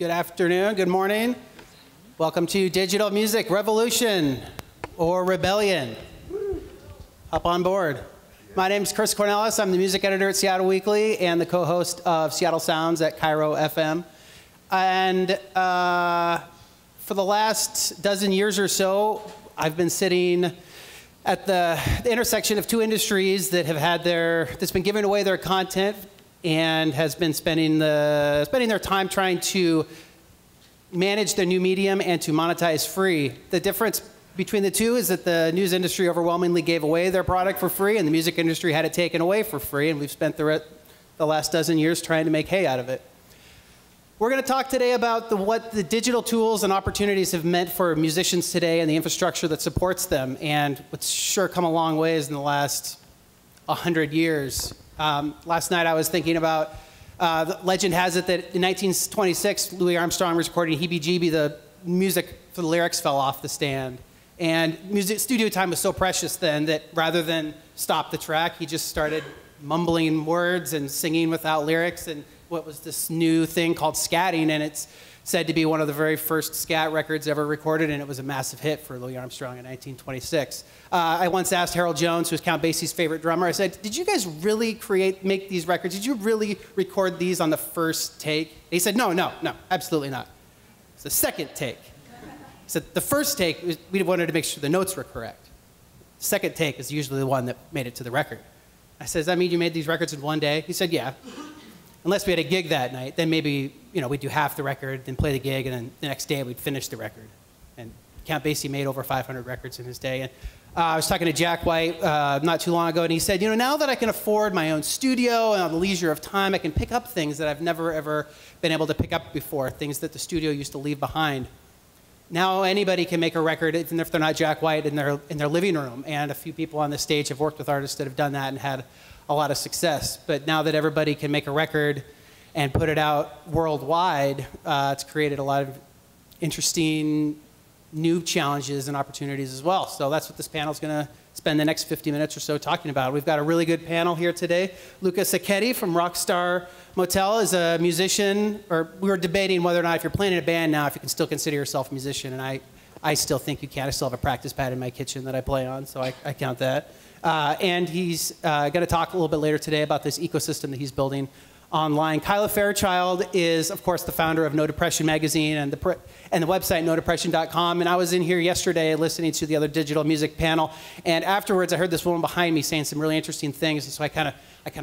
Good afternoon, good morning. Welcome to Digital Music Revolution or Rebellion. Hop on board. My name is Kornelis. I'm the music editor at Seattle Weekly and the co-host of Seattle Sounds at Cairo FM. And for the last dozen years or so, I've been sitting at the intersection of two industries that have had that's been giving away their content and has been spending their time trying to manage their new medium and to monetize free. The difference between the two is that the news industry overwhelmingly gave away their product for free, and the music industry had it taken away for free, and we've spent the last dozen years trying to make hay out of it. We're going to talk today about what the digital tools and opportunities have meant for musicians today and the infrastructure that supports them, and what's sure come a long ways in the last 100 years. Last night I was thinking about, legend has it that in 1926, Louis Armstrong was recording Heebie Jeebie, the music for the lyrics fell off the stand. And studio time was so precious then that rather than stop the track, he just started mumbling words and singing without lyrics, and what was this new thing called scatting, and it's said to be one of the very first scat records ever recorded, and it was a massive hit for Louis Armstrong in 1926. I once asked Harold Jones, who was Count Basie's favorite drummer, I said, did you guys really make these records? Did you really record these on the first take? And he said, no, absolutely not. It's the second take. He said, the first take, we wanted to make sure the notes were correct. The second take is usually the one that made it to the record. I said, does that mean you made these records in one day? He said, yeah. Unless we had a gig that night, then maybe we'd do half the record, then play the gig, and then the next day we'd finish the record. And Count Basie made over 500 records in his day. And I was talking to Jack White not too long ago, and he said, now that I can afford my own studio and on the leisure of time, I can pick up things that I've never ever been able to pick up before, things that the studio used to leave behind. Now anybody can make a record, even if they're not Jack White, in their living room. And a few people on the stage have worked with artists that have done that and had a lot of success. But now that everybody can make a record and put it out worldwide, it's created a lot of interesting new challenges and opportunities as well. So that's what this panel is going to spend the next 50 minutes or so talking about. We've got a really good panel here today. Luca Sacchetti from RockStar Motel is a musician, or we were debating whether or not if you're playing in a band now, if you can still consider yourself a musician, and I still think you can. I still have a practice pad in my kitchen that I play on, so I count that. And he's going to talk a little bit later today about this ecosystem that he's building online. Kyla Fairchild is, of course, the founder of No Depression magazine and the website nodepression.com. And I was in here yesterday listening to the other digital music panel, and afterwards I heard this woman behind me saying some really interesting things, and so I kind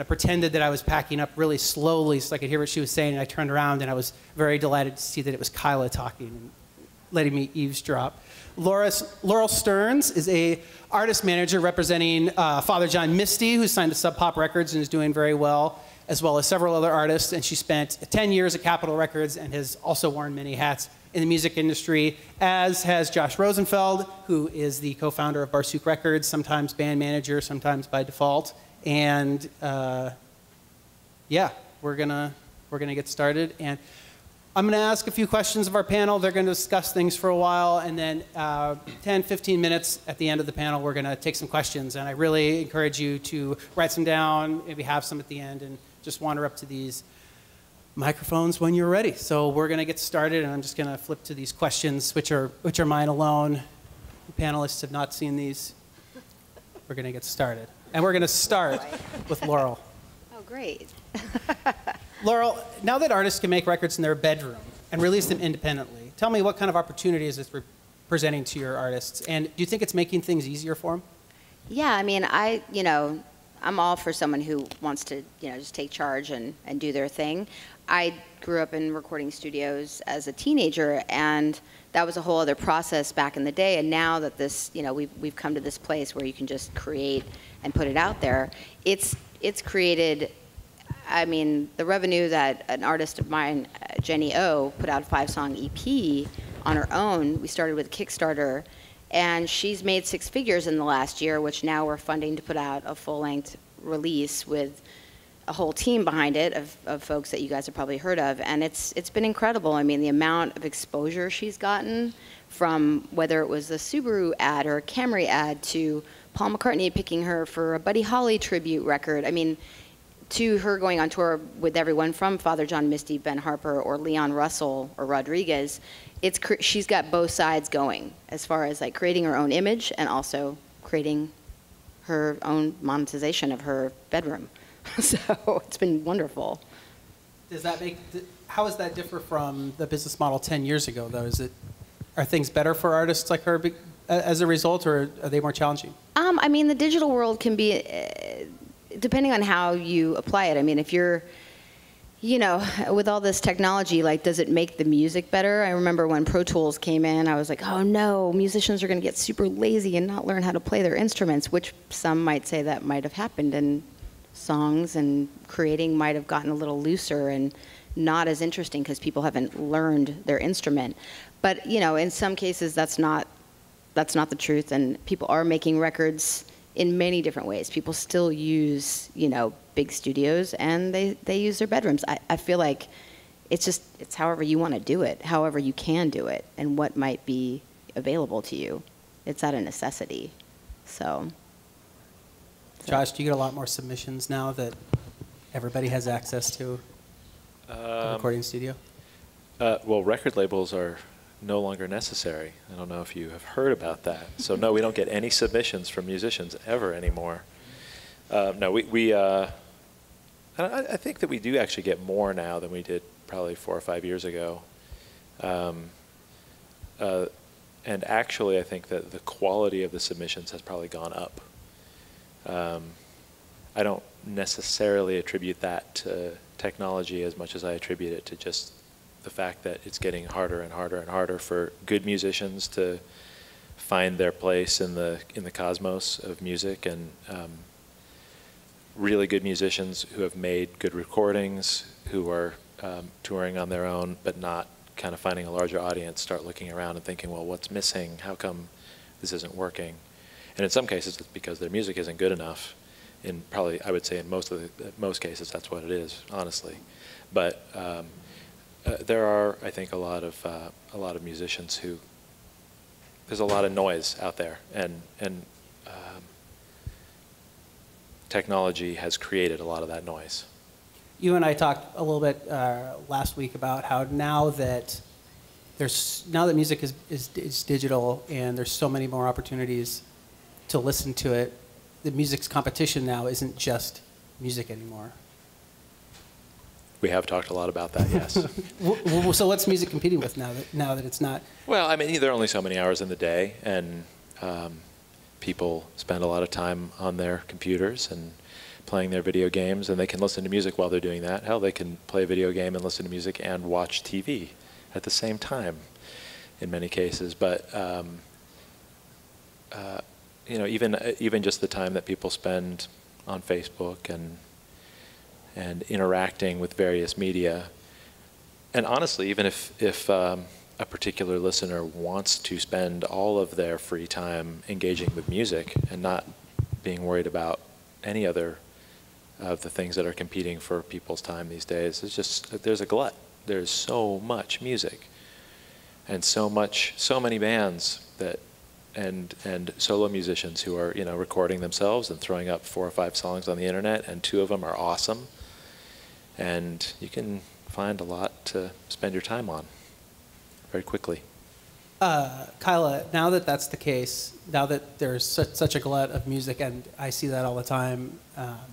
of pretended that I was packing up really slowly so I could hear what she was saying, and I turned around and I was very delighted to see that it was Kyla talking and letting me eavesdrop. Laurel Starns is a artist manager representing Father John Misty, who signed to Sub Pop Records and is doing very well, as well as several other artists. And she spent 10 years at Capitol Records and has also worn many hats in the music industry, as has Josh Rosenfeld, who is the co-founder of Barsuk Records, sometimes band manager, sometimes by default. And yeah, we're gonna get started. And I'm going to ask a few questions of our panel. They're going to discuss things for a while, and then 10, 15 minutes at the end of the panel, we're going to take some questions. And I really encourage you to write some down, maybe have some at the end, and just wander up to these microphones when you're ready. So we're going to get started, and I'm just going to flip to these questions, which are mine alone. The panelists have not seen these. We're going to get started. And we're going to start with Laurel. Oh, great. Laurel, now that artists can make records in their bedroom and release them independently, tell me what kind of opportunities it's presenting to your artists, and do you think it's making things easier for them? Yeah, I mean, I'm all for someone who wants to, just take charge and do their thing. I grew up in recording studios as a teenager, and that was a whole other process back in the day. And now that this, we've come to this place where you can just create and put it out there, it's created. I mean, the revenue that an artist of mine, Jenny O, put out a 5-song EP on her own. We started with Kickstarter, and she's made 6 figures in the last year, which now we're funding to put out a full-length release with a whole team behind it of folks that you guys have probably heard of. And it's been incredible. I mean, the amount of exposure she's gotten, from whether it was a Subaru ad or a Camry ad to Paul McCartney picking her for a Buddy Holly tribute record. I mean, to her going on tour with everyone from Father John Misty, Ben Harper, or Leon Russell, or Rodriguez, she's got both sides going as far as like creating her own image and also creating her own monetization of her bedroom. So it's been wonderful. How does that differ from the business model 10 years ago, though? Are things better for artists like her as a result, or are they more challenging? I mean, the digital world can be, depending on how you apply it. I mean, if you're, with all this technology, like, does it make the music better? I remember when Pro Tools came in, I was like, oh no, musicians are going to get super lazy and not learn how to play their instruments, which some might say that might have happened, and songs and creating might have gotten a little looser and not as interesting because people haven't learned their instrument. But, in some cases, that's not the truth, and people are making records in many different ways. People still use, big studios, and they use their bedrooms. I feel like it's however you want to do it, however you can do it, and what might be available to you. It's out of necessity. So. Josh, do you get a lot more submissions now that everybody has access to a recording studio? Well, record labels are no longer necessary. I don't know if you have heard about that. So no, we don't get any submissions from musicians ever anymore. No, I think that we do actually get more now than we did probably 4 or 5 years ago. And actually, I think that the quality of the submissions has probably gone up. I don't necessarily attribute that to technology as much as I attribute it to just the fact that it's getting harder and harder and harder for good musicians to find their place in the cosmos of music, and really good musicians who have made good recordings, who are touring on their own, but not kind of finding a larger audience, start looking around and thinking, well, what's missing? How come this isn't working? And in some cases, it's because their music isn't good enough. I would say in most cases, that's what it is, honestly. But there are, I think, a lot of musicians who, there's a lot of noise out there, and technology has created a lot of that noise. You and I talked a little bit last week about how now that music is digital and there's so many more opportunities to listen to it, the music's competition now isn't just music anymore. We have talked a lot about that, yes. So what's music competing with now that it's not? Well, I mean, there are only so many hours in the day, and people spend a lot of time on their computers and playing their video games, and they can listen to music while they're doing that. Hell, they can play a video game and listen to music and watch TV at the same time in many cases. But even just the time that people spend on Facebook and interacting with various media, and honestly, even if a particular listener wants to spend all of their free time engaging with music and not being worried about any other of the things that are competing for people's time these days, there's a glut. There's so much music and so many bands and solo musicians who are recording themselves and throwing up 4 or 5 songs on the internet, and 2 of them are awesome, and you can find a lot to spend your time on very quickly. Kyla, now that that's the case, now that there's such a glut of music, and I see that all the time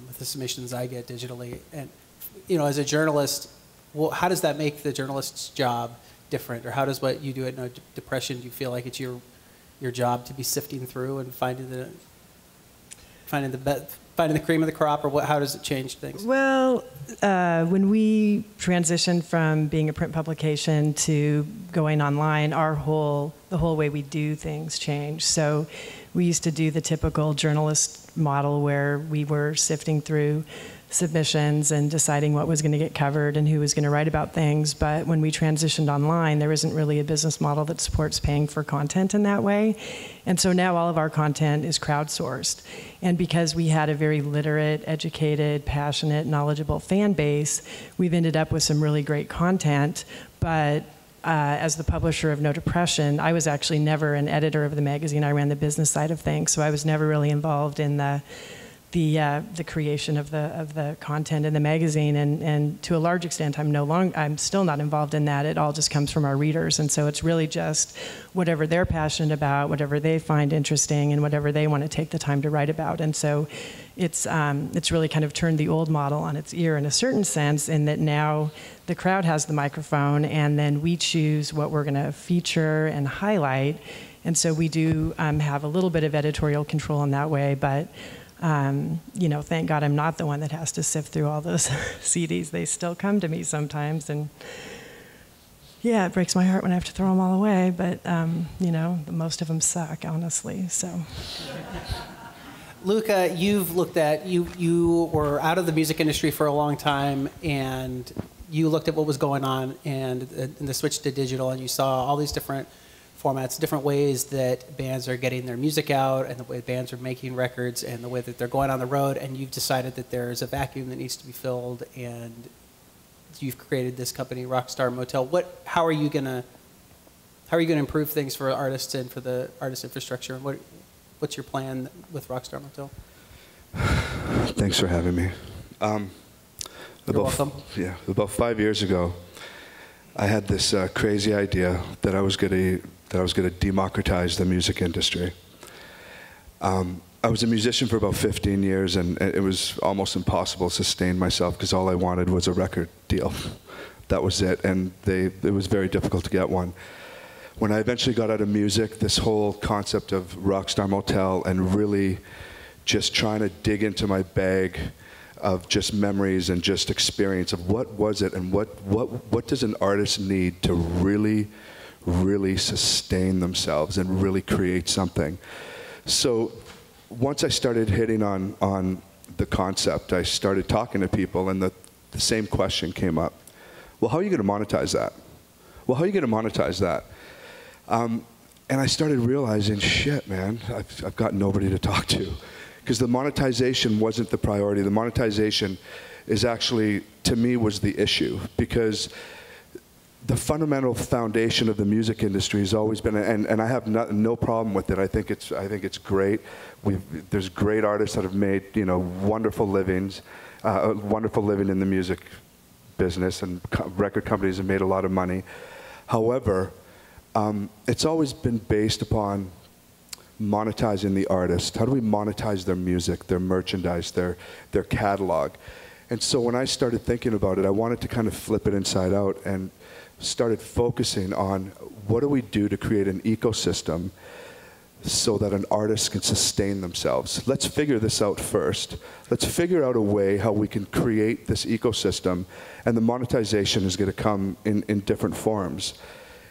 with the submissions I get digitally, and as a journalist, how does that make the journalist's job different, or how does what you do at No Depression, do you feel like it's your job to be sifting through and finding the cream of the crop, or how does it change things? Well, when we transitioned from being a print publication to going online, the whole way we do things changed. So we used to do the typical journalist model where we were sifting through submissions and deciding what was going to get covered and who was going to write about things. But when we transitioned online, there isn't really a business model that supports paying for content in that way. And so now all of our content is crowdsourced. And because we had a very literate, educated, passionate, knowledgeable fan base, we've ended up with some really great content. But as the publisher of No Depression, I was actually never an editor of the magazine. I ran the business side of things, so I was never really involved in the the creation of the content in the magazine, and to a large extent, I'm still not involved in that. It all just comes from our readers, and so it's really just whatever they're passionate about, whatever they find interesting, and whatever they want to take the time to write about. And so it's really kind of turned the old model on its ear in a certain sense, in that now the crowd has the microphone, and then we choose what we're going to feature and highlight. And so we do have a little bit of editorial control in that way, but thank God I'm not the one that has to sift through all those CDs. They still come to me sometimes, and yeah, it breaks my heart when I have to throw them all away, but most of them suck, honestly, so. Luca, you were out of the music industry for a long time, and you looked at what was going on and the switch to digital, and you saw all these different formats, different ways that bands are getting their music out, and the way bands are making records, and the way that they're going on the road, and you've decided that there's a vacuum that needs to be filled, and you've created this company, RockStar Motel. How are you gonna improve things for artists and for the artist infrastructure? And what's your plan with RockStar Motel? Thanks for having me. You're welcome. Yeah, about 5 years ago, I had this crazy idea that I was going to democratize the music industry. I was a musician for about 15 years, and it was almost impossible to sustain myself because all I wanted was a record deal. That was it, and it was very difficult to get one. When I eventually got out of music, this whole concept of RockStar Motel and really just trying to dig into my bag of just memories and just experience of what was it and what does an artist need to really, really sustain themselves and really create something. So once I started hitting on the concept, I started talking to people, and the same question came up. Well, how are you going to monetize that? Well, how are you going to monetize that? And I started realizing, shit, man, I've got nobody to talk to. Because the monetization wasn't the priority. The monetization is actually, to me, was the issue. Because the fundamental foundation of the music industry has always been, and I have no problem with it. I think it's great. There's great artists that have made wonderful livings, wonderful living in the music business, and record companies have made a lot of money. However, it's always been based upon monetizing the artist. How do we monetize their music, their merchandise, their catalog? And so when I started thinking about it, I wanted to kind of flip it inside out and started focusing on what do we do to create an ecosystem so that an artist can sustain themselves. Let's figure this out first. Let's figure out a way how we can create this ecosystem, and the monetization is going to come in different forms.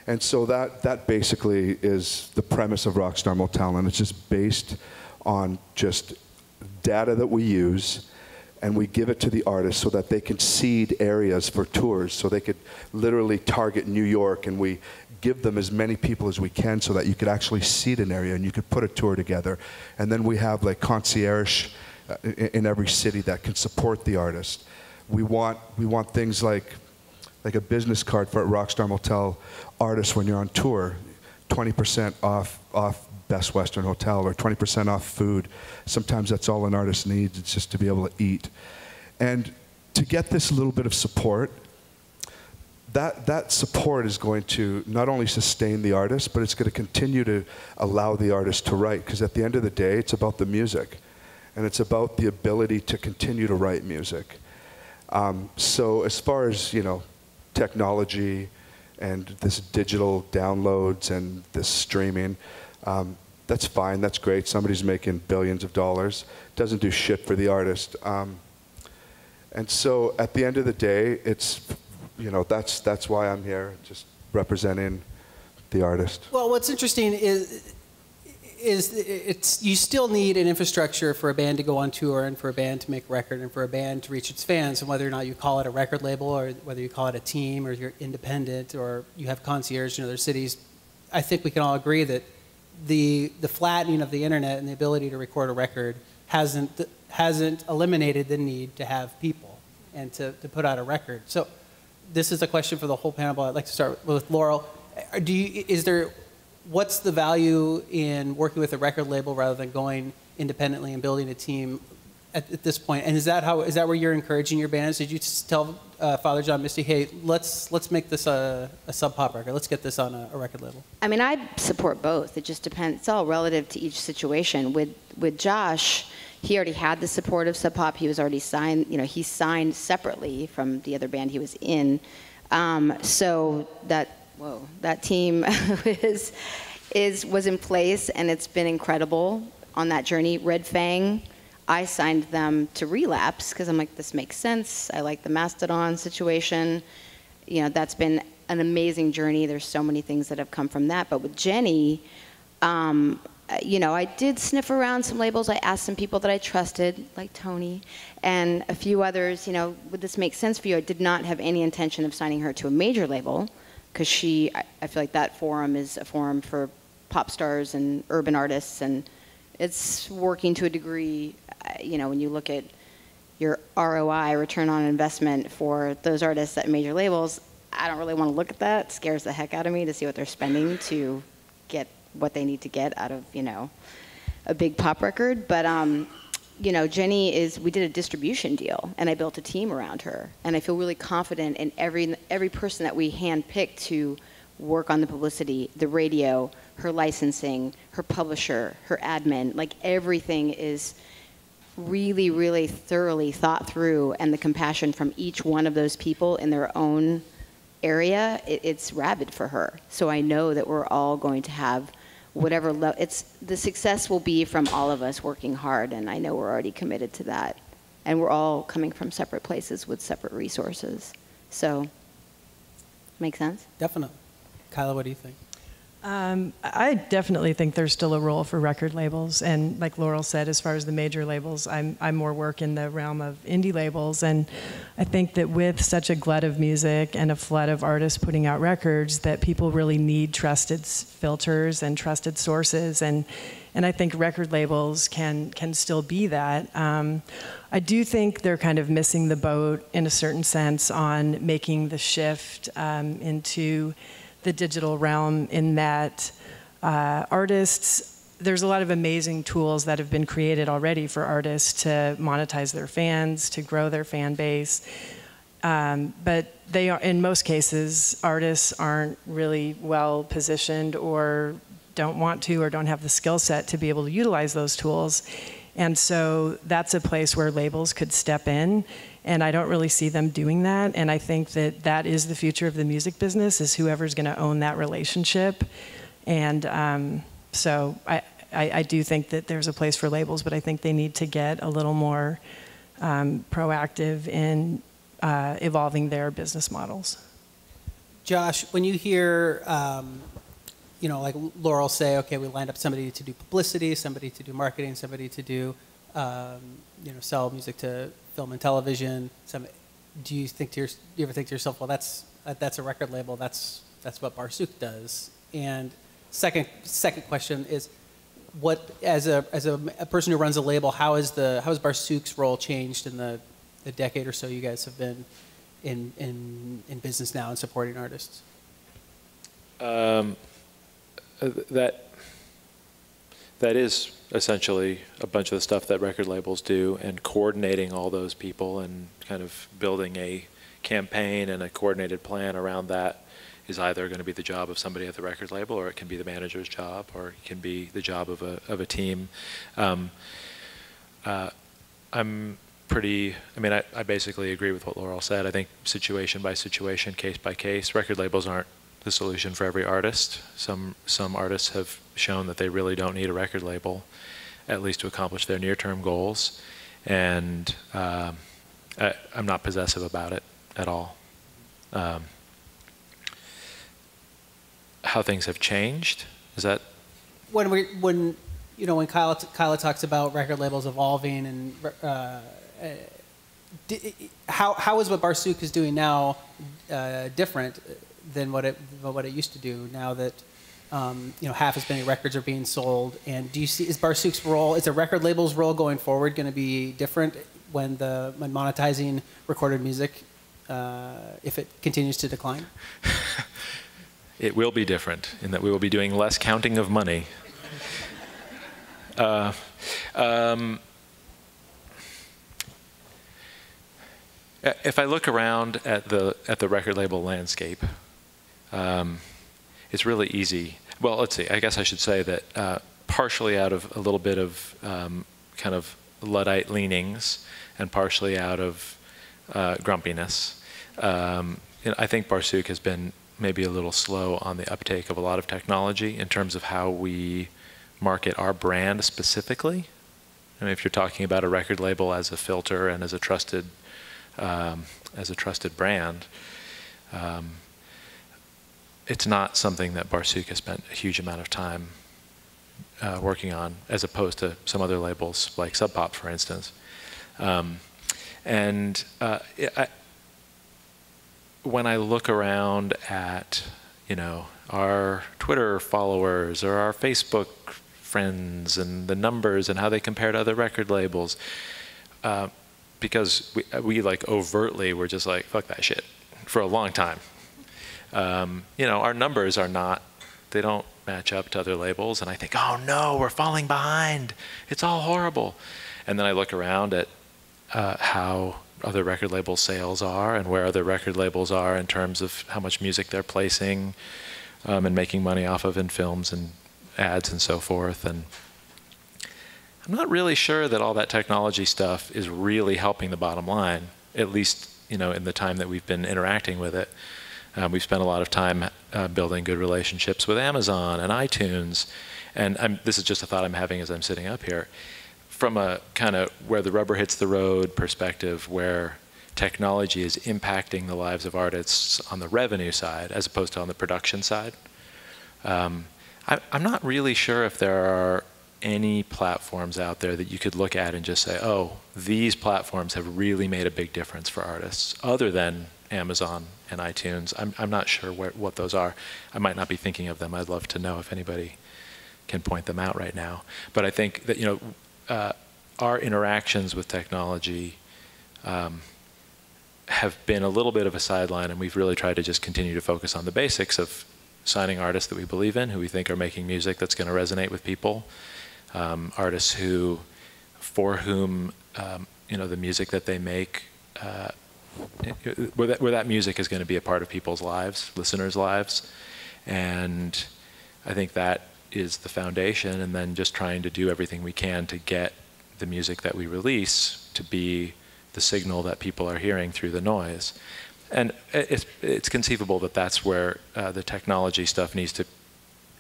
And so that basically is the premise of RockStar Motel, and it's just based on just data that we use, and we give it to the artists so that they can seed areas for tours, so they could literally target New York, and we give them as many people as we can so that you could actually seed an area and you could put a tour together. And then we have like concierge in every city that can support the artist. We want things like a business card for a RockStar Motel artist when you're on tour, 20% off Best Western Hotel, or 20% off food. Sometimes that's all an artist needs, it's just to be able to eat. And to get this little bit of support, that support is going to not only sustain the artist, but it's going to continue to allow the artist to write, because at the end of the day, it's about the music, and it's about the ability to continue to write music. So as far as, technology and this digital downloads and this streaming, that's fine, that's great. Somebody's making billions of dollars. Doesn't do shit for the artist. And so at the end of the day, it's, that's why I'm here, just representing the artist. Well, what's interesting is you still need an infrastructure for a band to go on tour, and for a band to make a record, and for a band to reach its fans. And whether or not you call it a record label, or whether you call it a team, or you're independent, or you have concierge in other cities, I think we can all agree that the flattening of the internet and the ability to record a record hasn't eliminated the need to have people and to put out a record. So this is a question for the whole panel, but I'd like to start with Laurel. What's the value in working with a record label rather than going independently and building a team at this point? And is that where you're encouraging your bands? Did you tell Father John Misty, hey, let's make this a sub pop record. Let's get this on a record label. I mean, I support both. It just depends. It's all relative to each situation. With Josh, he already had the support of Sub Pop. He was already signed. You know, he signed separately from the other band he was in. So that team was in place, and it's been incredible on that journey. Red Fang, I signed them to Relapse because I'm like, this makes sense. I like the Mastodon situation. You know, that's been an amazing journey. There's so many things that have come from that. But with Jenny, you know, I did sniff around some labels. I asked some people that I trusted, like Tony, and a few others, you know, would this make sense for you? I did not have any intention of signing her to a major label because I feel like that forum is a forum for pop stars and urban artists, and it's working to a degree. You know, when you look at your ROI, return on investment for those artists at major labels, I don't really want to look at that. It scares the heck out of me to see what they're spending to get what they need to get out of, you know, a big pop record. But, you know, Jenny we did a distribution deal, and I built a team around her. And I feel really confident in every person that we handpicked to work on the publicity, the radio, her licensing, her publisher, her admin. Like, everything is really, really thoroughly thought through, and the compassion from each one of those people in their own area, it's rabid for her. So I know that we're all going to have whatever the success will be from all of us working hard, and I know we're already committed to that. And we're all coming from separate places with separate resources. So, make sense? Definitely. Kyla, what do you think? I definitely think there's still a role for record labels, and like Laurel said, as far as the major labels, I'm more work in the realm of indie labels, and I think that with such a glut of music and a flood of artists putting out records, that people really need trusted filters and trusted sources, and I think record labels can still be that. I do think they're kind of missing the boat in a certain sense on making the shift into the digital realm, in that artists, there's a lot of amazing tools that have been created already for artists to monetize their fans, to grow their fan base. But they are, in most cases, artists aren't really well positioned or don't want to or don't have the skill set to be able to utilize those tools. And so that's a place where labels could step in, and I don't really see them doing that. And I think that that is the future of the music business, is whoever's going to own that relationship. And so I do think that there's a place for labels, but I think they need to get a little more proactive in evolving their business models. Josh, when you hear, you know, like Laurel say, okay, we lined up somebody to do publicity, somebody to do marketing, somebody to do, you know, sell music to film and television. Do you ever think to yourself, well, that's a record label. That's what Barsuk does. And second question is, what as a person who runs a label, how has Barsuk's role changed in the decade or so you guys have been in business now and supporting artists? That is essentially a bunch of the stuff that record labels do, and coordinating all those people and kind of building a campaign and a coordinated plan around that is either going to be the job of somebody at the record label, or it can be the manager's job, or it can be the job of a team. I basically agree with what Laurel said. I think situation by situation, case by case, record labels aren't the solution for every artist. Some artists have shown that they really don't need a record label, at least to accomplish their near-term goals. And I'm not possessive about it at all. How things have changed, is that? When Kyla talks about record labels evolving, and how is what Barsuk is doing now different than what it used to do, now that half as many records are being sold? And do you see, is Barsuk's role, is the record label's role going forward going to be different when monetizing recorded music, if it continues to decline? It will be different in that we will be doing less counting of money. If I look around at the record label landscape, it's really easy. Well, let's see. I guess I should say that partially out of a little bit of kind of Luddite leanings, and partially out of grumpiness. I think Barsuk has been maybe a little slow on the uptake of a lot of technology in terms of how we market our brand specifically. I mean, if you're talking about a record label as a filter and as a trusted brand, it's not something that Barsuk has spent a huge amount of time working on, as opposed to some other labels like Sub Pop, for instance. When I look around at, our Twitter followers or our Facebook friends and the numbers and how they compare to other record labels, because we like overtly were just like, fuck that shit for a long time. Our numbers they don't match up to other labels, and I think, oh no, we're falling behind. It's all horrible. And then I look around at how other record label sales are and where other record labels are in terms of how much music they're placing and making money off of in films and ads and so forth. And I'm not really sure that all that technology stuff is really helping the bottom line, at least in the time that we've been interacting with it. We've spent a lot of time building good relationships with Amazon and iTunes. And this is just a thought I'm having as I'm sitting up here. From a kind of where the rubber hits the road perspective, where technology is impacting the lives of artists on the revenue side as opposed to on the production side, I'm not really sure if there are any platforms out there that you could look at and just say, oh, these platforms have really made a big difference for artists, other than Amazon and iTunes. I'm not sure what those are. I might not be thinking of them. I'd love to know if anybody can point them out right now. But I think that, our interactions with technology have been a little bit of a sideline, and we've really tried to just continue to focus on the basics of signing artists that we believe in, who we think are making music that's going to resonate with people, artists for whom the music that they make, where that music is going to be a part of people's lives, listeners' lives. And I think that is the foundation, and then just trying to do everything we can to get the music that we release to be the signal that people are hearing through the noise. And it's conceivable that that's where the technology stuff needs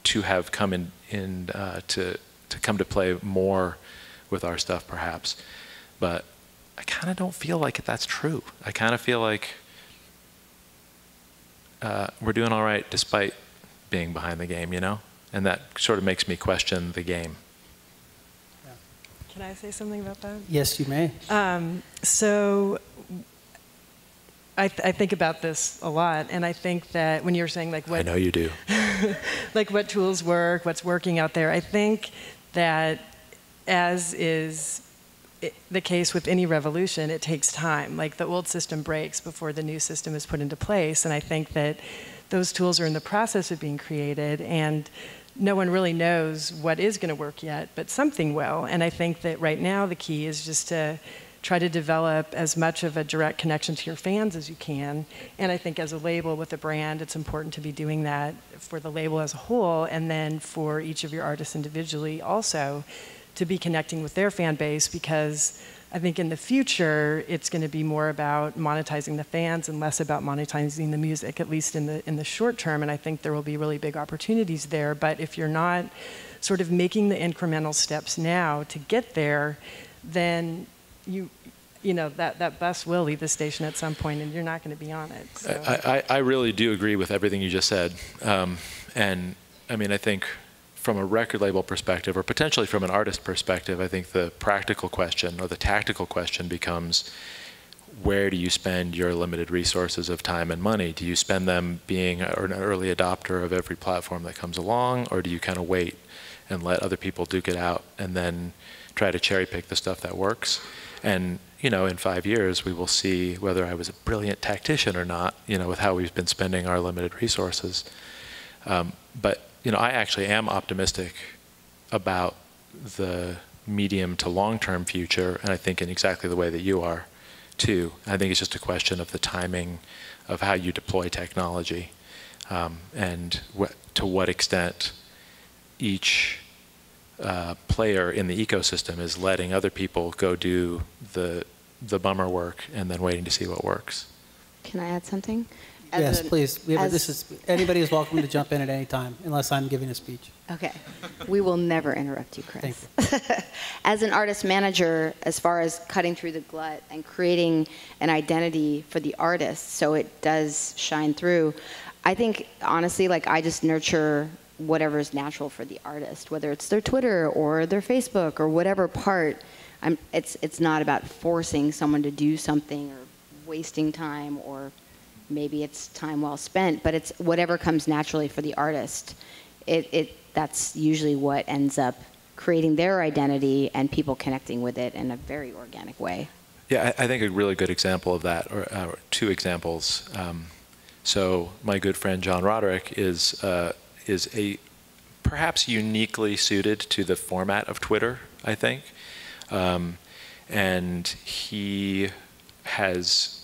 to have come in to come to play more with our stuff, perhaps. But I kind of don't feel like that's true. I kind of feel like we're doing all right despite being behind the game, And that sort of makes me question the game. Can I say something about that? Yes, you may. So I think about this a lot, and I think that when you're saying what I know you do, like what tools work, what's working out there, I think that, as is the case with any revolution, it takes time. Like, the old system breaks before the new system is put into place, and I think that those tools are in the process of being created, and no one really knows what is going to work yet, but something will. And I think that right now the key is just to try to develop as much of a direct connection to your fans as you can. And I think as a label with a brand, it's important to be doing that for the label as a whole, and then for each of your artists individually also to be connecting with their fan base, because I think in the future, it's going to be more about monetizing the fans and less about monetizing the music, at least in the short term. And I think there will be really big opportunities there. But if you're not sort of making the incremental steps now to get there, then that bus will leave the station at some point, and you're not going to be on it. So. I really do agree with everything you just said. And I mean, I think from a record label perspective, or potentially from an artist perspective, I think the practical question or the tactical question becomes, where do you spend your limited resources of time and money? Do you spend them being an early adopter of every platform that comes along, or do you kind of wait and let other people duke it out and then try to cherry pick the stuff that works? And in 5 years, we will see whether I was a brilliant tactician or not, with how we've been spending our limited resources. But I actually am optimistic about the medium to long-term future, and I think in exactly the way that you are. too. I think it's just a question of the timing of how you deploy technology, and to what extent each player in the ecosystem is letting other people go do the bummer work and then waiting to see what works. Can I add something? Yes, please. Anybody is welcome to jump in at any time, unless I'm giving a speech. Okay. We will never interrupt you, Chris. Thank you. As an artist manager, as far as cutting through the glut and creating an identity for the artist so it does shine through, I think, honestly, like, I just nurture whatever is natural for the artist, whether it's their Twitter or their Facebook or whatever part. It's not about forcing someone to do something or wasting time, or maybe it's time well spent, but it's whatever comes naturally for the artist. That's usually what ends up creating their identity and people connecting with it in a very organic way. Yeah, I think a really good example of that, or two examples. So my good friend John Roderick is a perhaps uniquely suited to the format of Twitter, I think. And he has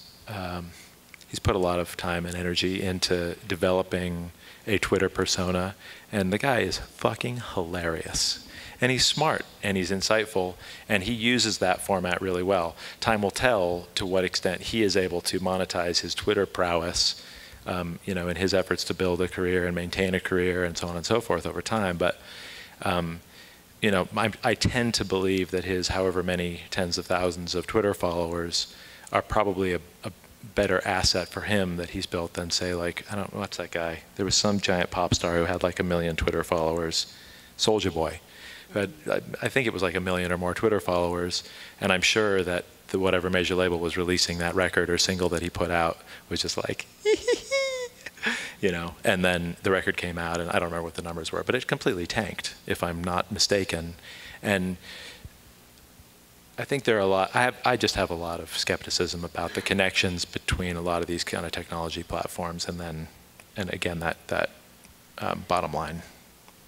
he's put a lot of time and energy into developing a Twitter persona, and the guy is fucking hilarious. And he's smart, and he's insightful, and he uses that format really well. Time will tell to what extent he is able to monetize his Twitter prowess, in his efforts to build a career and maintain a career and so on and so forth over time. But I tend to believe that his however many tens of thousands of Twitter followers are probably a better asset for him that he's built than, say, like, I don't know, what's that guy? There was some giant pop star who had like 1 million Twitter followers, Soulja Boy. But I think it was like 1 million or more Twitter followers, and I'm sure that the whatever major label was releasing that record or single that he put out was just like, and then the record came out, and I don't remember what the numbers were, but it completely tanked, if I'm not mistaken. And I think there are a lot, I just have a lot of skepticism about the connections between a lot of these kind of technology platforms and again, that bottom line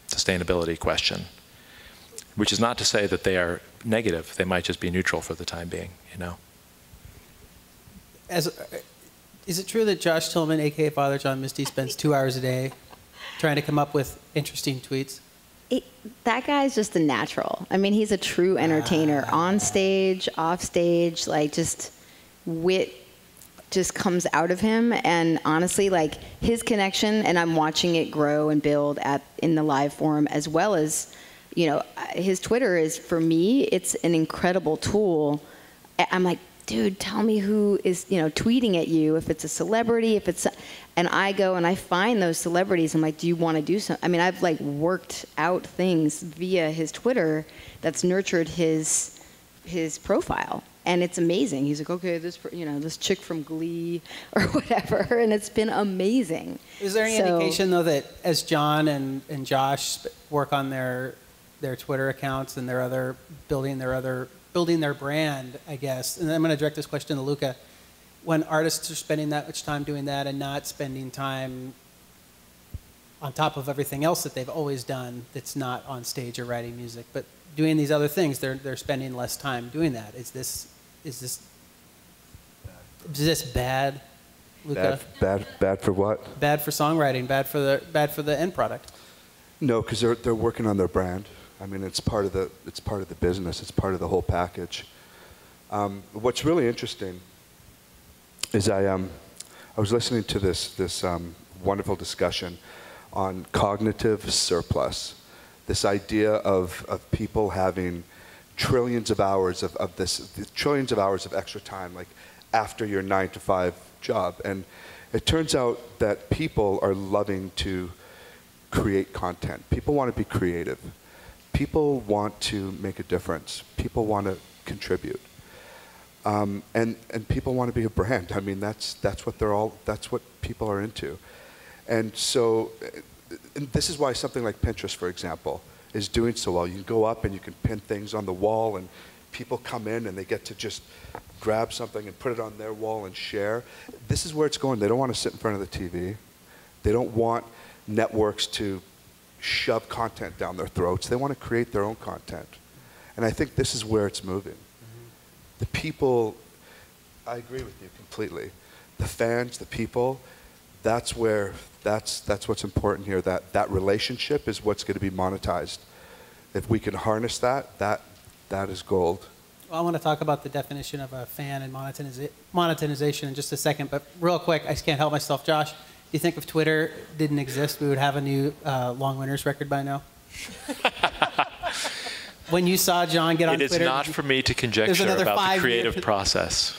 sustainability question, which is not to say that they are negative. They might just be neutral for the time being, Is it true that Josh Tillman, a.k.a. Father John Misty, spends 2 hours a day trying to come up with interesting tweets? That guy's just a natural. I mean, he's a true entertainer. On stage, off stage, like, just wit just comes out of him. And honestly, like, his connection, and I'm watching it grow and build in the live forum, as well as, his Twitter is, for me, it's an incredible tool. I'm like, dude, tell me who is, tweeting at you, if it's a celebrity, and I go and I find those celebrities. I'm like, do you want to do something? I mean, I've like worked out things via his Twitter that's nurtured his profile, and it's amazing. He's like, okay, this chick from Glee or whatever, and it's been amazing. Is there any indication though that as John and Josh work on their Twitter accounts and building their brand, I guess, and I'm going to direct this question to Luca, when artists are spending that much time doing that and not spending time on top of everything else that they've always done that's not on stage or writing music, but doing these other things, they're spending less time doing that. Is this bad, Luca? Bad for what? Bad for songwriting, bad for the end product. No, because they're working on their brand. I mean, it's part of the business. It's part of the whole package. What's really interesting is I was listening to this wonderful discussion on cognitive surplus. This idea of people having trillions of hours of extra time, like after your 9-to-5 job, and it turns out that people are loving to create content. People want to be creative. People want to make a difference. People want to contribute, and people want to be a brand. I mean, that's what people are into, and so and this is why something like Pinterest, for example, is doing so well. You can go up and you can pin things on the wall, and people come in and they get to just grab something and put it on their wall and share. This is where it's going. They don't want to sit in front of the TV. They don't want networks to shove content down their throats. They want to create their own content. And I think this is where it's moving. The people, I agree with you completely. The fans, the people, that's what's important here. That relationship is what's going to be monetized. If we can harness that is gold. Well, I want to talk about the definition of a fan and monetization in just a second, but real quick, I just can't help myself. Josh, do you think if Twitter didn't exist, we would have a new long winners record by now? When you saw John get on Twitter... It is not for me to conjecture about the creative process.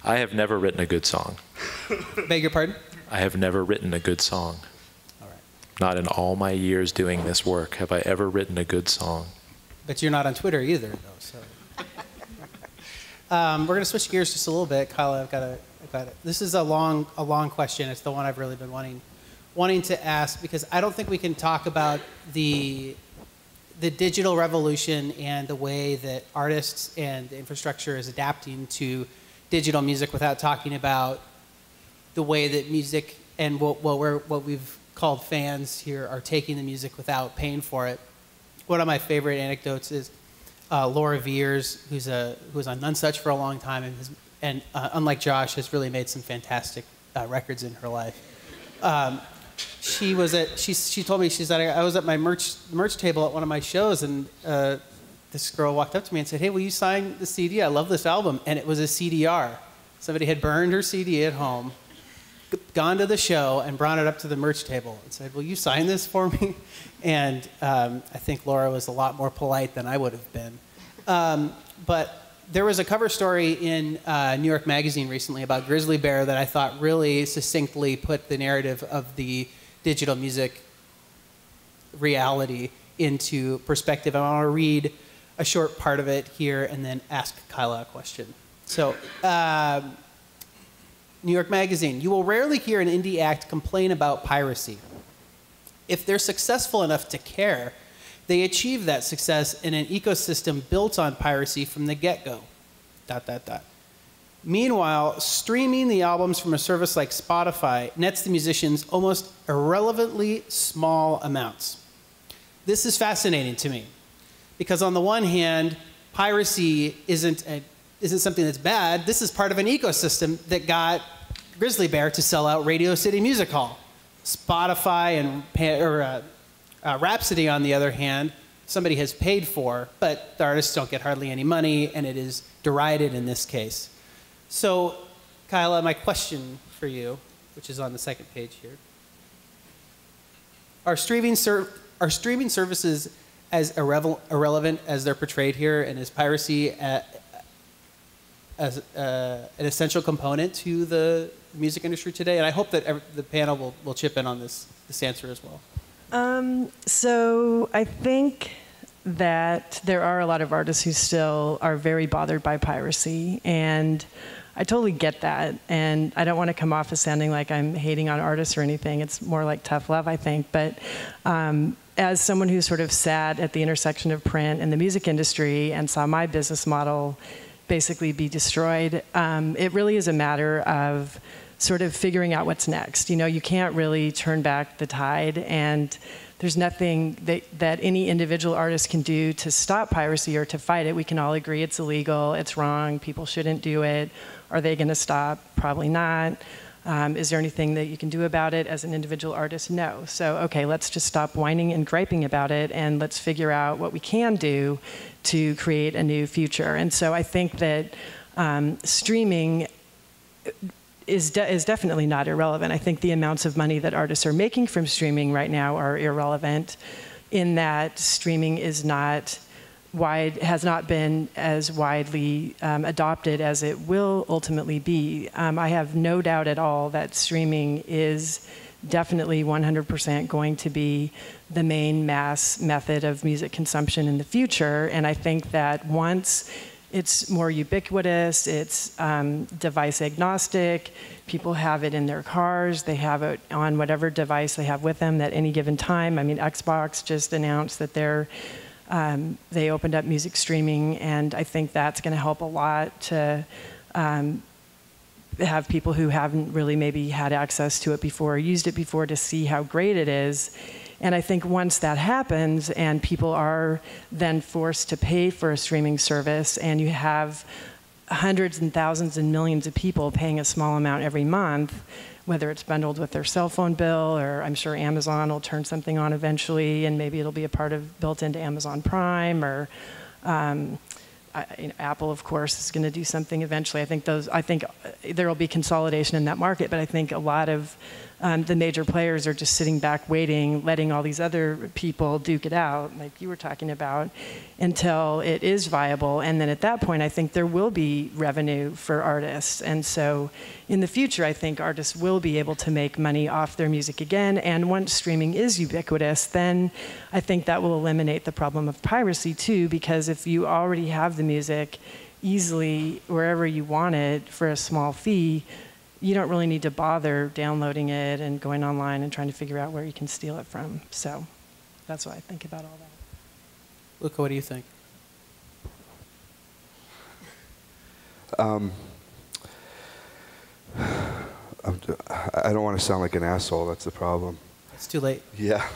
I have never written a good song. Beg your pardon? I have never written a good song. All right. Not in all my years doing this work have I ever written a good song. But you're not on Twitter either, though. So we're going to switch gears just a little bit. Kyla, I've got it. This is a long question. It's the one I've really been wanting to ask, because I don't think we can talk about the digital revolution and the way that artists and the infrastructure is adapting to digital music without talking about the way that music and what we've called fans here are taking the music without paying for it. One of my favorite anecdotes is Laura Veers, who's on Nonesuch for a long time, and unlike Josh, has really made some fantastic records in her life. She told me, I was at my merch table at one of my shows, and this girl walked up to me and said, "Hey, will you sign the CD? I love this album." And it was a CDR. Somebody had burned her CD at home, gone to the show, and brought it up to the merch table and said, "Will you sign this for me?" And I think Laura was a lot more polite than I would have been. But there was a cover story in New York Magazine recently about Grizzly Bear that I thought really succinctly put the narrative of the digital music reality into perspective. I want to read a short part of it here and then ask Kyla a question. So, New York Magazine, you will rarely hear an indie act complain about piracy. If they're successful enough to care, they achieve that success in an ecosystem built on piracy from the get-go. ... Meanwhile, streaming the albums from a service like Spotify nets the musicians almost irrelevantly small amounts. This is fascinating to me, because on the one hand, piracy isn't something that's bad. This is part of an ecosystem that got Grizzly Bear to sell out Radio City Music Hall. Spotify and Rhapsody, on the other hand, somebody has paid for, but the artists don't get hardly any money, and it is derided in this case. So, Kyla, my question for you, which is on the second page here, are streaming services as irrelevant as they're portrayed here, and is piracy as an essential component to the music industry today? And I hope that the panel will chip in on this answer as well. So I think that there are a lot of artists who still are very bothered by piracy, and I totally get that. And I don't want to come off as sounding like I'm hating on artists or anything. It's more like tough love, I think. But as someone who sort of sat at the intersection of print and the music industry and saw my business model basically be destroyed, it really is a matter of sort of figuring out what's next. You know, you can't really turn back the tide, and there's nothing that any individual artist can do to stop piracy or to fight it. We can all agree it's illegal, it's wrong, people shouldn't do it. Are they gonna stop? Probably not. Is there anything that you can do about it as an individual artist? No. So, okay, let's just stop whining and griping about it, and let's figure out what we can do to create a new future. And so I think that streaming is definitely not irrelevant. I think the amounts of money that artists are making from streaming right now are irrelevant, in that streaming is has not been as widely adopted as it will ultimately be. I have no doubt at all that streaming is definitely 100% going to be the main mass method of music consumption in the future. And I think that once it's more ubiquitous, it's device agnostic, people have it in their cars, they have it on whatever device they have with them at any given time. I mean, Xbox just announced that they opened up music streaming, and I think that's going to help a lot to have people who haven't really maybe had access to it before or used it before to see how great it is. And I think once that happens and people are then forced to pay for a streaming service, and you have hundreds and thousands and millions of people paying a small amount every month, whether it's bundled with their cell phone bill, or I'm sure Amazon will turn something on eventually, and maybe it'll be a part of built into Amazon Prime, or Apple, of course, is going to do something eventually. I think there will be consolidation in that market, but I think a lot of the major players are just sitting back waiting, letting all these other people duke it out, like you were talking about, until it is viable. And then at that point, I think there will be revenue for artists. And so in the future, I think artists will be able to make money off their music again. And once streaming is ubiquitous, then I think that will eliminate the problem of piracy too, because if you already have the music easily wherever you want it for a small fee, you don't really need to bother downloading it and going online and trying to figure out where you can steal it from. So that's what I think about all that. Luca, what do you think? I don't want to sound like an asshole. That's the problem. It's too late. Yeah.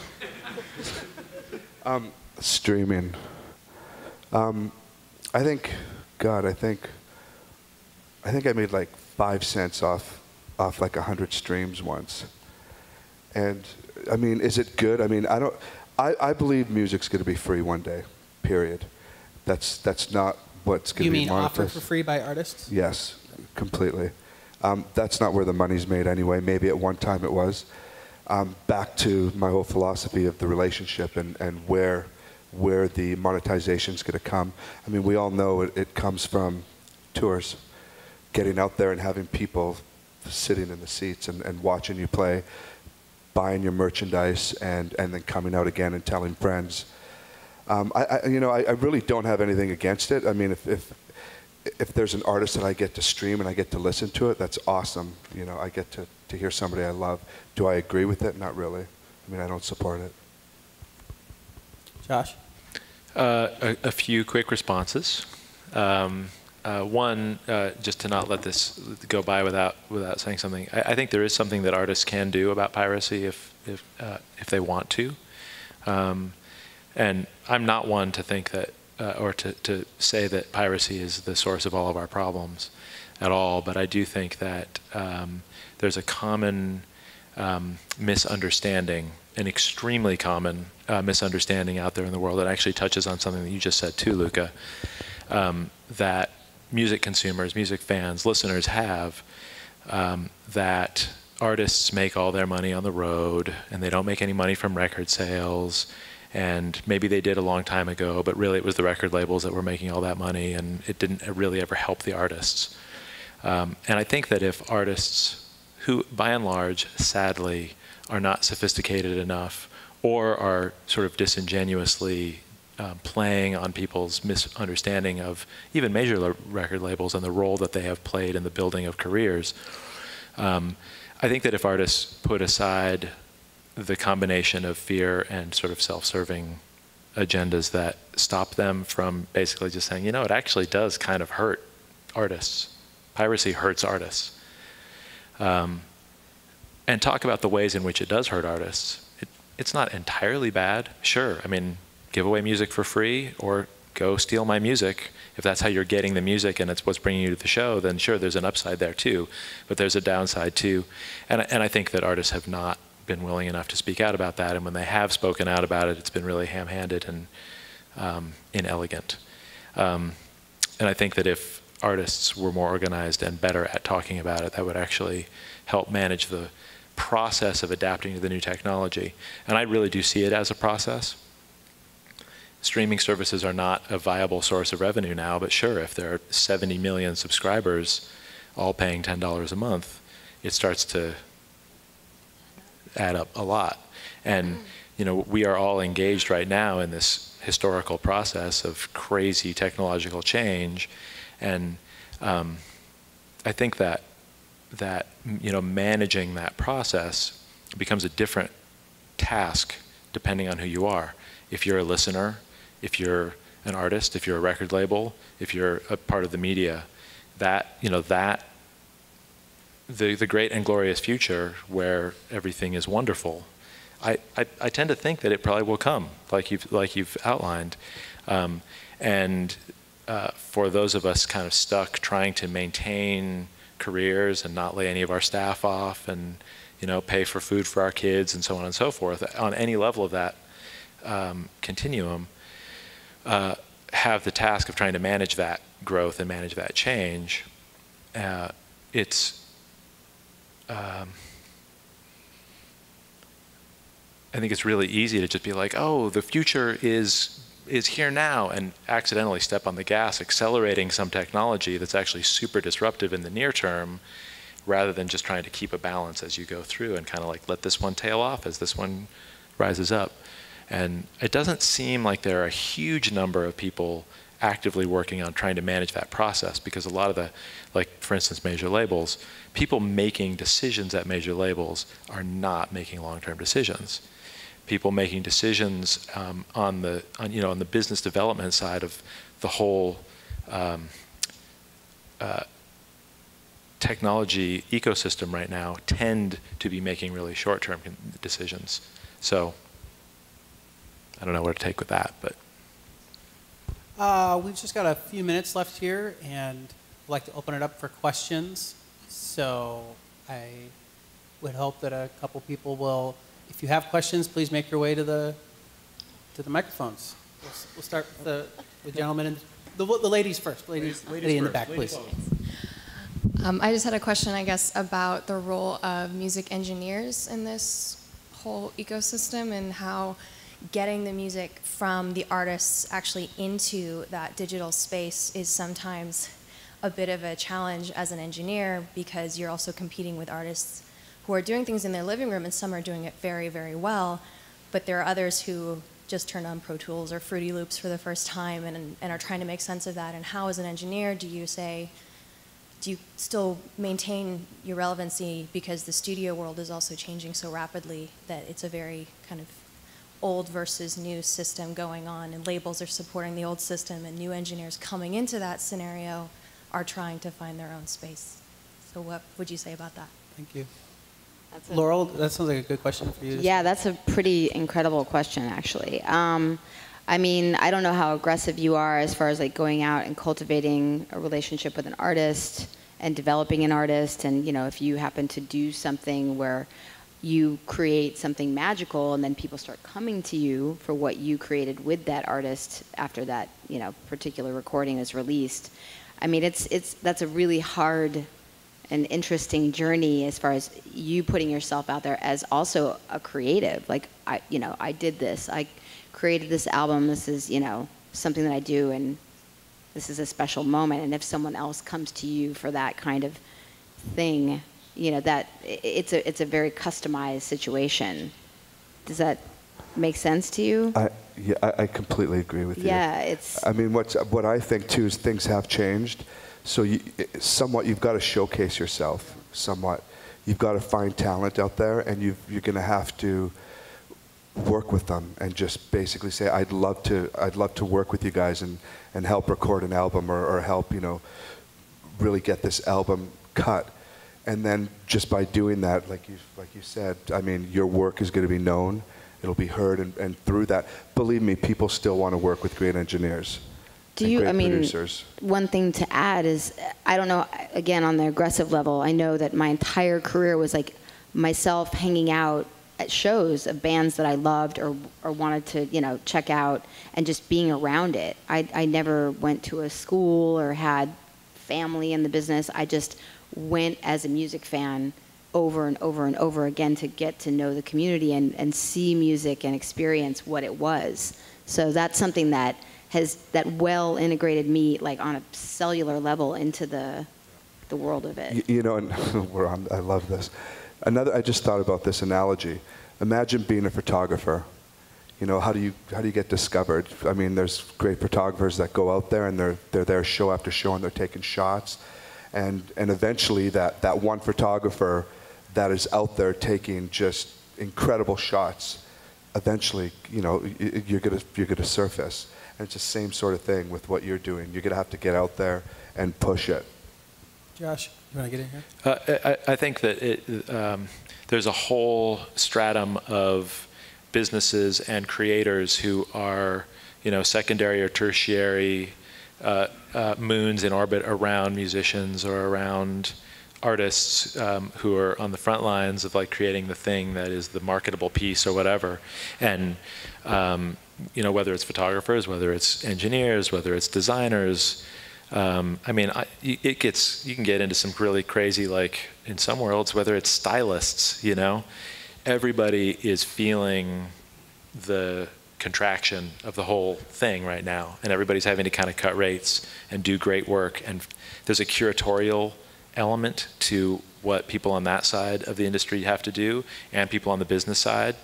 Streaming. I think I made like 5 cents off like 100 streams once. And I mean, is it good? I mean, I believe music's going to be free one day, period. That's not what's going to be monetized. You mean offered for free by artists? Yes, completely. That's not where the money's made anyway. Maybe at one time it was. Back to my whole philosophy of the relationship and where the monetization's going to come. I mean, we all know it comes from tours. Getting out there and having people sitting in the seats and watching you play, buying your merchandise, and then coming out again and telling friends. I really don't have anything against it. I mean, if there's an artist that I get to stream and I get to listen to it, that's awesome. You know, I get to hear somebody I love. Do I agree with it? Not really. I mean, I don't support it. Josh? A few quick responses. One, just to not let this go by without saying something. I think there is something that artists can do about piracy if they want to. And I'm not one to think that, or to say that piracy is the source of all of our problems at all. But I do think that there's a common misunderstanding, an extremely common misunderstanding out there in the world that actually touches on something that you just said too, Luca, that music consumers, music fans, listeners have, that artists make all their money on the road and they don't make any money from record sales, and maybe they did a long time ago, but really it was the record labels that were making all that money, and it didn't really ever help the artists. And I think that if artists who, by and large, sadly, are not sophisticated enough or are sort of disingenuously playing on people's misunderstanding of even major record labels and the role that they have played in the building of careers. I think that if artists put aside the combination of fear and sort of self-serving agendas that stop them from basically just saying, you know, it actually does kind of hurt artists. Piracy hurts artists. And talk about the ways in which it does hurt artists. It's not entirely bad. Sure, I mean, give away music for free or go steal my music. If that's how you're getting the music and it's what's bringing you to the show, then sure, there's an upside there too. But there's a downside too. And I think that artists have not been willing enough to speak out about that. And when they have spoken out about it, it's been really ham-handed and inelegant. And I think that if artists were more organized and better at talking about it, that would actually help manage the process of adapting to the new technology. And I really do see it as a process. Streaming services are not a viable source of revenue now, but sure, if there are 70 million subscribers all paying $10 a month, it starts to add up a lot. And you know, we are all engaged right now in this historical process of crazy technological change, and I think that you know, managing that process becomes a different task depending on who you are. If you're a listener, if you're an artist, if you're a record label, if you're a part of the media, that, you know, that the great and glorious future where everything is wonderful, I tend to think that it probably will come, like you've outlined, and for those of us kind of stuck trying to maintain careers and not lay any of our staff off, and pay for food for our kids and so on and so forth, on any level of that continuum, have the task of trying to manage that growth and manage that change. I think it's really easy to just be like, oh, the future is here now, and accidentally step on the gas, accelerating some technology that's actually super disruptive in the near term, rather than just trying to keep a balance as you go through and kind of like let this one tail off as this one rises up. And it doesn't seem like there are a huge number of people actively working on trying to manage that process, because a lot of the, like for instance, major labels, people making decisions at major labels are not making long-term decisions. People making decisions on the business development side of the whole technology ecosystem right now tend to be making really short-term decisions. So I don't know where to take with that, but. We've just got a few minutes left here, and I'd like to open it up for questions. So I would hope that a couple people will, if you have questions, please make your way to the microphones. We'll start with the gentleman and the ladies first. Ladies in the back, please. I just had a question, I guess, about the role of music engineers in this whole ecosystem, and how getting the music from the artists actually into that digital space is sometimes a bit of a challenge as an engineer, because you're also competing with artists who are doing things in their living room, and some are doing it very, very well, but there are others who just turned on Pro Tools or Fruity Loops for the first time and are trying to make sense of that. And how, as an engineer, do you still maintain your relevancy, because the studio world is also changing so rapidly that it's a very kind of old versus new system going on, and labels are supporting the old system, and new engineers coming into that scenario are trying to find their own space. So what would you say about that? Thank you. Laurel, that sounds like a good question for you. Yeah, that's a pretty incredible question, actually. I mean, I don't know how aggressive you are as far as like going out and cultivating a relationship with an artist and developing an artist, and if you happen to do something where you create something magical and then people start coming to you for what you created with that artist after that particular recording is released. I mean, that's a really hard and interesting journey as far as you putting yourself out there as also a creative. Like I did this, I created this album, this is something that I do, and this is a special moment. And if someone else comes to you for that kind of thing, that it's a very customized situation. Does that make sense to you? I completely agree with you. Yeah, it's. I mean, what I think too is things have changed. So somewhat you've got to showcase yourself. Somewhat, you've got to find talent out there, and you're going to have to work with them and just basically say, I'd love to work with you guys and help record an album or help really get this album cut. And then just by doing that, like you said, I mean, your work is going to be known, it'll be heard, and through that, believe me, people still want to work with great engineers. Producers. One thing to add is, I don't know, again, on the aggressive level, I know that my entire career was like myself hanging out at shows of bands that I loved or wanted to, check out, and just being around it. I never went to a school or had family in the business. I just went as a music fan over and over and over again to get to know the community and see music and experience what it was. So that's something that well integrated me like on a cellular level into the world of it. And I love this. I just thought about this analogy. Imagine being a photographer. How do you get discovered? I mean, there's great photographers that go out there and they're there show after show and they're taking shots. And eventually that one photographer that is out there taking just incredible shots, eventually, you're gonna surface. And it's the same sort of thing with what you're doing. You're gonna have to get out there and push it. Josh, you want to get in here? I think that there's a whole stratum of businesses and creators who are, secondary or tertiary moons in orbit around musicians or around artists who are on the front lines of like creating the thing that is the marketable piece or whatever. And you know, whether it's photographers, whether it's engineers, whether it's designers. I mean, you can get into some really crazy, like in some worlds, whether it's stylists, you know, everybody is feeling the contraction of the whole thing right now, and everybody's having to kind of cut rates and do great work. And there's a curatorial element to what people on that side of the industry have to do, and people on the business side.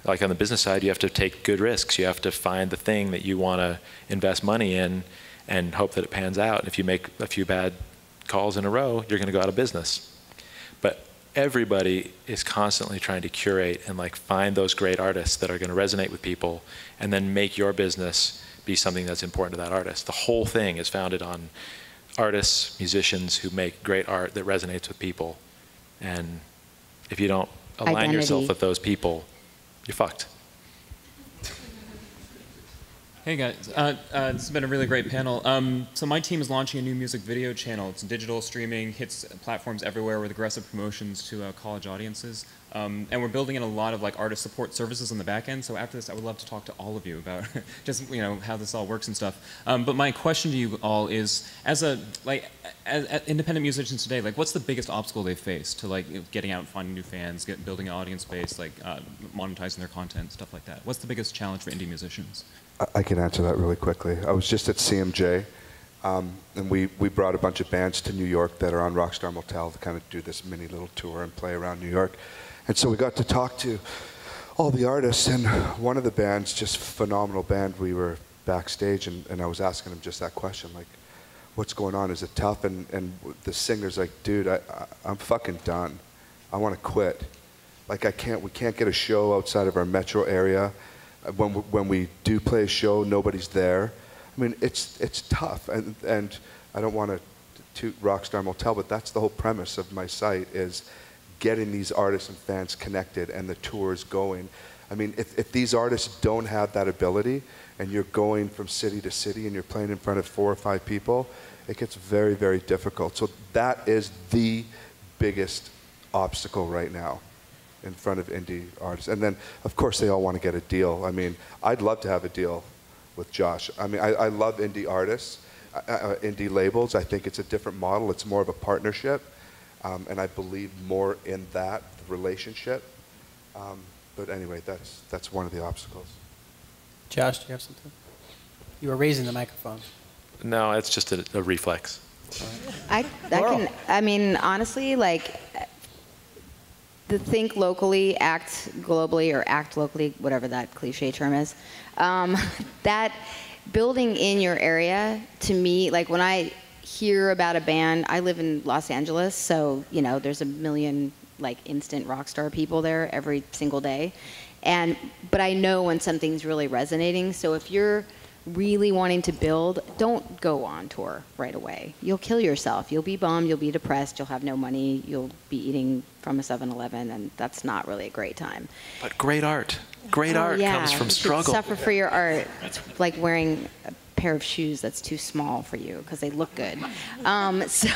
Like on the business side, you have to take good risks. You have to find the thing that you want to invest money in and hope that it pans out. If you make a few bad calls in a row, you're going to go out of business. But everybody is constantly trying to curate and like find those great artists that are going to resonate with people, and then make your business be something that's important to that artist. The whole thing is founded on artists, musicians who make great art that resonates with people. And if you don't align yourself with those people, you're fucked. Hey guys, this has been a really great panel. So my team is launching a new music video channel. It's digital streaming, hits platforms everywhere with aggressive promotions to college audiences. And we're building in a lot of like artist support services on the back end. So after this, I would love to talk to all of you about just how this all works and stuff. But my question to you all is, as independent musicians today, like what's the biggest obstacle they face to like getting out and finding new fans, building an audience base, like monetizing their content, stuff like that? What's the biggest challenge for indie musicians? I can answer that really quickly. I was just at CMJ, and we brought a bunch of bands to New York that are on RockStar Motel to kind of do this mini little tour and play around New York. And so we got to talk to all the artists, and one of the bands, just phenomenal band, we were backstage, and I was asking him just that question, like, what's going on? Is it tough? And the singer's like, dude, I'm fucking done. I want to quit. Like, we can't get a show outside of our metro area. When we do play a show, nobody's there. I mean, it's tough, and I don't want to toot RockStar Motel, but that's the whole premise of my site, is getting these artists and fans connected and the tours going. I mean, if these artists don't have that ability, and you're going from city to city and you're playing in front of 4 or 5 people, it gets very, very difficult. So that is the biggest obstacle right now in front of indie artists. And then, of course, they all want to get a deal. I mean, I'd love to have a deal with Josh. I mean, I love indie artists, indie labels. I think it's a different model. It's more of a partnership, and I believe more in that relationship. But anyway, that's one of the obstacles. Josh, do you have something? You were raising the microphone. No, it's just a reflex. I mean, honestly, like, the think locally, act globally, or act locally, whatever that cliche term is, that building in your area, to me, like when I hear about a band, I live in Los Angeles, so, there's a million, like, instant rock star people there every single day. But I know when something's really resonating, so if you're really wanting to build, don't go on tour right away. You'll kill yourself. You'll be bummed, you'll be depressed, you'll have no money, you'll be eating from a 7-Eleven, and that's not really a great time. But great art comes from struggle. Suffer for your art. It's like wearing a pair of shoes that's too small for you because they look good. So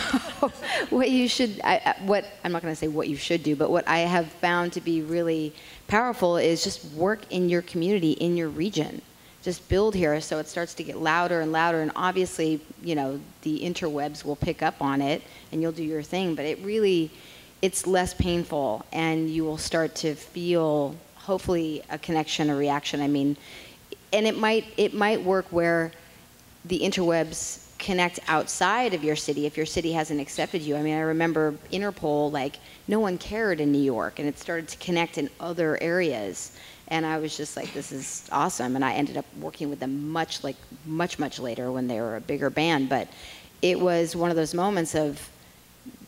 what you should, I'm not going to say what you should do, but what I have found to be really powerful is just work in your community, in your region. Just build here so it starts to get louder and louder, and obviously, the interwebs will pick up on it and you'll do your thing, but it's less painful, and you will start to feel, hopefully, a connection, a reaction. I mean, and it might work where the interwebs connect outside of your city if your city hasn't accepted you. I mean, I remember Interpol, like, no one cared in New York, and it started to connect in other areas. And I was just like, this is awesome. And I ended up working with them much later when they were a bigger band. But it was one of those moments of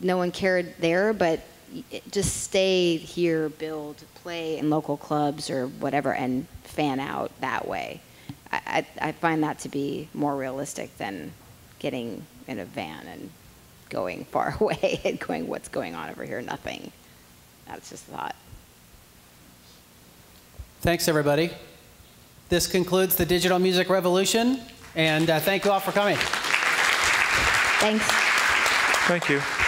no one cared there, but just stay here, build, play in local clubs or whatever, and fan out that way. I find that to be more realistic than getting in a van and going far away and going, what's going on over here? Nothing. That's just a thought. Thanks, everybody. This concludes the Digital Music Revolution, and thank you all for coming. Thanks. Thank you.